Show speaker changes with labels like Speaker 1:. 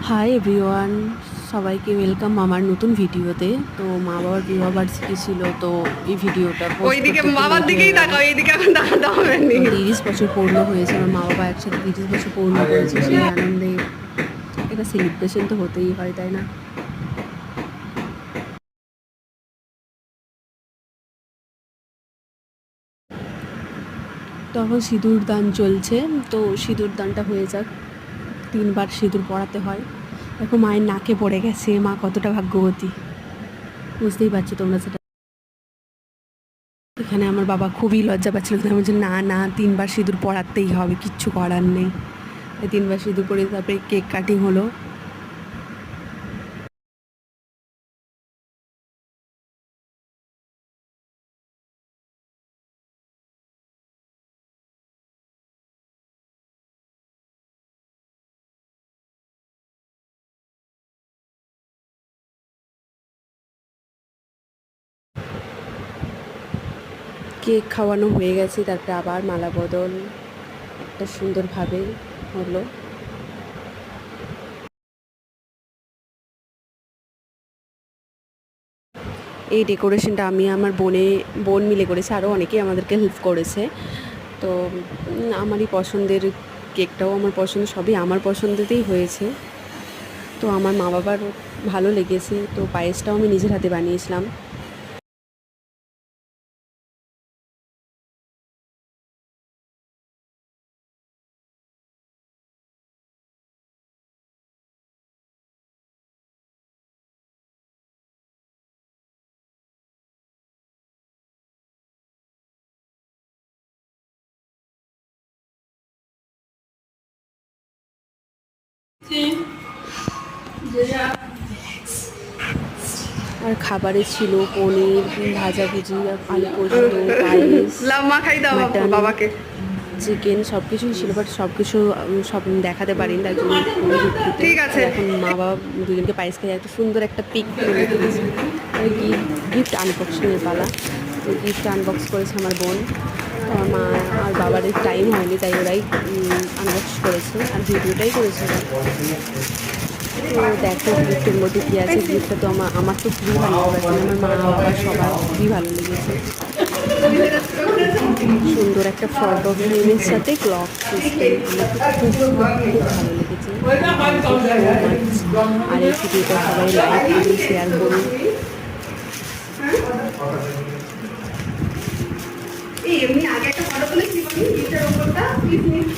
Speaker 1: Hi everyone, সবাইকে welcome আমার নতুন ভিডিওতে। তো মা বাবার বিবাহবার্ষিকী ছিল, তো এই ভিডিওটা পোস্ট
Speaker 2: ওইদিকে
Speaker 1: করতে একটু
Speaker 2: বাবার
Speaker 1: লেট হয়ে
Speaker 2: দিকেই
Speaker 1: গেল।
Speaker 2: তাকাও, এইদিকে এখন তাকাতে হবে না।
Speaker 1: 30 বছর পূর্ণ হয়েছে, আমার মা বাবা একসাথে 30 বছর পূর্ণ করেছে। সেই আনন্দে এটা সেলিব্রেশন তো হতেই হয়, তাই না? তখন সিঁদুর দান চলছে, তো সিঁদুর দানটা হয়ে যাক। 3বার সিঁদুর পরাতে হয়। দেখো মায়ের নাকে পড়ে গেছে, মা কতটা ভাগ্যবতী বুঝতেই পারছো তোমরা সেটা। এখানে আমার বাবা খুবই লজ্জা পাচ্ছিল, আমি বলছি না না, 3বার সিঁদুর পরাতেই হবে, কিচ্ছু করার নেই। 3বার সিঁদুর পরে তারপরে কেক কাটিং হলো। কেক খাওয়ানো হয়ে গেছে, তারপরে আবার মালা বদল একটা সুন্দরভাবে হলো। এই ডেকোরেশনটা আমি আমার বোন মিলে করেছে, আরও অনেকেই আমাদেরকে হেল্প করেছে। তো আমারই পছন্দের কেকটাও আমার পছন্দ, সবই আমার পছন্দেতেই হয়েছে। তো আমার মা বাবার ভালো লেগেছে, তো পায়েসটাও আমি নিজের হাতে বানিয়েছিলাম। আর খাবারে ছিল পনির, ভাজাভুজি, আলু পোস্ত, পায়েস,
Speaker 2: লাম্মা খাই দাও
Speaker 1: মাটন,
Speaker 2: বাবাকে।
Speaker 1: চিকেন, সব কিছুই ছিল। বাট সব কিছু সব দেখাতে পারিনি, তার জন্য খুবই দুঃখিত।
Speaker 2: ঠিক আছে।
Speaker 1: এখন মা বাবা দুজনকে পায়েস খাই, একটা সুন্দর একটা পিক তুলে দিয়েছে। গিফট আনবক্সিংয়ের পালা। তো গিফট আনবক্স করেছে আমার বোন। তো আমার মা আর বাবার টাইম হয়নি, তাই ওরাই আনবক্স করেছে আর ভিডিওটাই করেছে। তো দেখো গিফটের মধ্যে কী আছে। গিফটটা তো আমার তো খুবই ভালো লেগেছে, আমার মা বাবা সবার খুবই ভালো লেগেছে। সুন্দর একটা ফটো ফ্রেমের সাথে ক্লক সিস্টেম, আমার তো খুব খুব খুব ভালো লেগেছে। আর এই ভিডিওটা সবাই লাইক করুন, শেয়ার করুন।
Speaker 2: এই এমনি আগে একটা ফটো তুলেছি, গিফটের উপরটা প্লিজ।